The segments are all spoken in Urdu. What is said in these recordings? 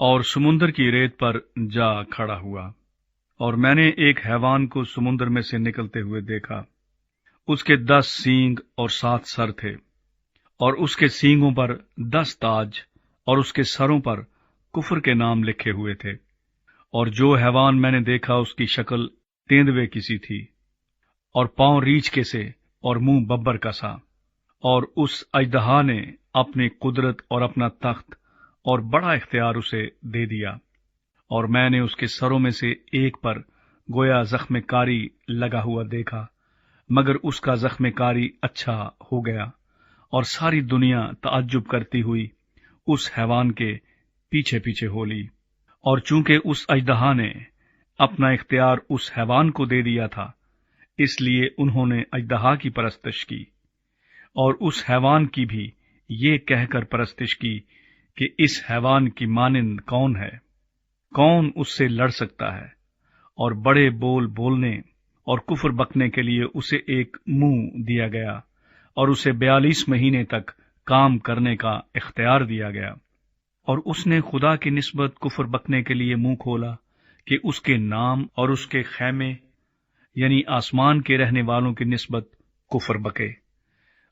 اور سمندر کی ریت پر جا کھڑا ہوا، اور میں نے ایک حیوان کو سمندر میں سے نکلتے ہوئے دیکھا۔ اس کے 10 سینگ اور 7 سر تھے، اور اس کے سینگوں پر 10 تاج، اور اس کے سروں پر کفر کے نام لکھے ہوئے تھے۔ اور جو حیوان میں نے دیکھا اس کی شکل تیندوے کی سی تھی، اور پاؤں ریچھ کے سے، اور منہ ببر کا سا۔ اور اس اژدہا نے اپنی قدرت اور اپنا تخت اور بڑا اختیار اسے دے دیا، اور میں نے اس کے سروں میں سے ایک پر گویا زخم کاری لگا ہوا دیکھا، مگر اس کا زخم کاری اچھا ہو گیا، اور ساری دنیا تعجب کرتی ہوئی اس حیوان کے پیچھے پیچھے ہو لی۔ اور چونکہ اس اژدہا نے اپنا اختیار اس حیوان کو دے دیا تھا، اس لیے انہوں نے اژدہا کی پرستش کی، اور اس حیوان کی بھی یہ کہہ کر پرستش کی کہ اس حیوان کی مانند کون ہے؟ کون اس سے لڑ سکتا ہے؟ اور بڑے بول بولنے اور کفر بکنے کے لیے اسے ایک منہ دیا گیا، اور اسے 42 مہینے تک کام کرنے کا اختیار دیا گیا۔ اور اس نے خدا کی نسبت کفر بکنے کے لیے منہ کھولا کہ اس کے نام اور اس کے خیمے، یعنی آسمان کے رہنے والوں کی نسبت کفر بکے۔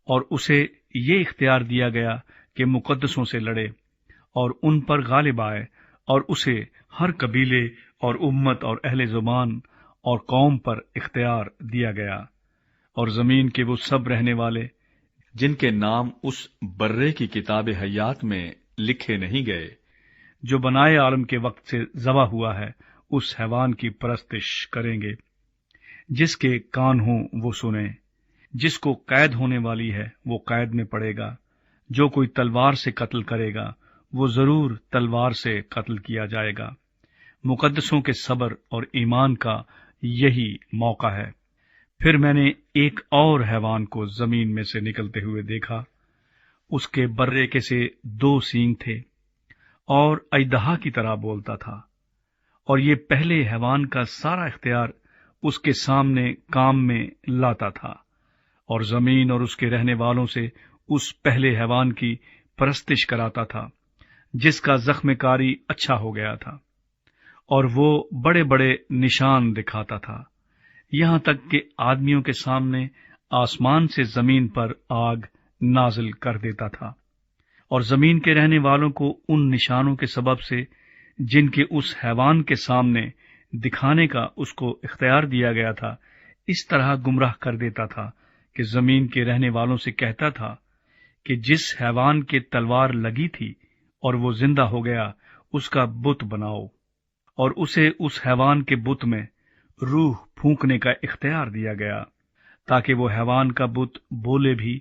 اور اسے یہ اختیار دیا گیا کہ مقدسوں سے لڑے اور ان پر غالب آئے، اور اسے ہر قبیلے اور امت اور اہل زبان اور قوم پر اختیار دیا گیا۔ اور زمین کے وہ سب رہنے والے جن کے نام اس برے کی کتاب حیات میں لکھے نہیں گئے، جو بنائے عالم کے وقت سے ذبح ہوا ہے، اس حیوان کی پرستش کریں گے۔ جس کے کان ہوں وہ سنیں۔ جس کو قید ہونے والی ہے وہ قید میں پڑے گا۔ جو کوئی تلوار سے قتل کرے گا وہ ضرور تلوار سے قتل کیا جائے گا۔ مقدسوں کے صبر اور ایمان کا یہی موقع ہے۔ پھر میں نے ایک اور حیوان کو زمین میں سے نکلتے ہوئے دیکھا۔ اس کے برے کے سے 2 سینگ تھے، اور اژدہا کی طرح بولتا تھا، اور یہ پہلے حیوان کا سارا اختیار اس کے سامنے کام میں لاتا تھا، اور زمین اور اس کے رہنے والوں سے اس پہلے حیوان کی پرستش کراتا تھا، جس کا زخم کاری اچھا ہو گیا تھا، اور وہ بڑے بڑے نشان دکھاتا تھا، یہاں تک کہ آدمیوں کے سامنے آسمان سے زمین پر آگ نازل کر دیتا تھا۔ اور زمین کے رہنے والوں کو ان نشانوں کے سبب سے جن کے اس حیوان کے سامنے دکھانے کا اس کو اختیار دیا گیا تھا، اس طرح گمراہ کر دیتا تھا کہ زمین کے رہنے والوں سے کہتا تھا کہ جس حیوان کے تلوار لگی تھی اور وہ زندہ ہو گیا، اس کا بت بناؤ، اور اسے اس حیوان کے بت میں روح پھونکنے کا اختیار دیا گیا، تاکہ وہ حیوان کا بت بولے بھی،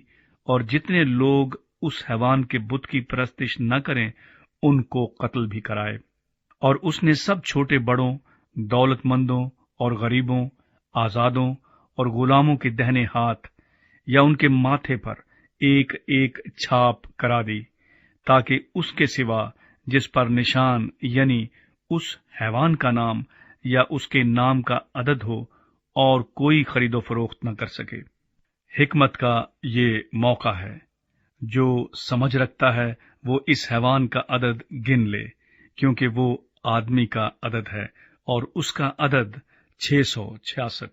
اور جتنے لوگ اس حیوان کے بت کی پرستش نہ کریں ان کو قتل بھی کرائے۔ اور اس نے سب چھوٹے بڑوں، دولت مندوں اور غریبوں، آزادوں اور غلاموں کے دہنے ہاتھ یا ان کے ماتھے پر ایک ایک چھاپ کرا دی، تاکہ اس کے سوا جس پر نشان یعنی اس حیوان کا نام یا اس کے نام کا عدد ہو، اور کوئی خرید و فروخت نہ کر سکے۔ حکمت کا یہ موقع ہے۔ جو سمجھ رکھتا ہے وہ اس حیوان کا عدد گن لے، کیونکہ وہ آدمی کا عدد ہے، اور اس کا عدد 666۔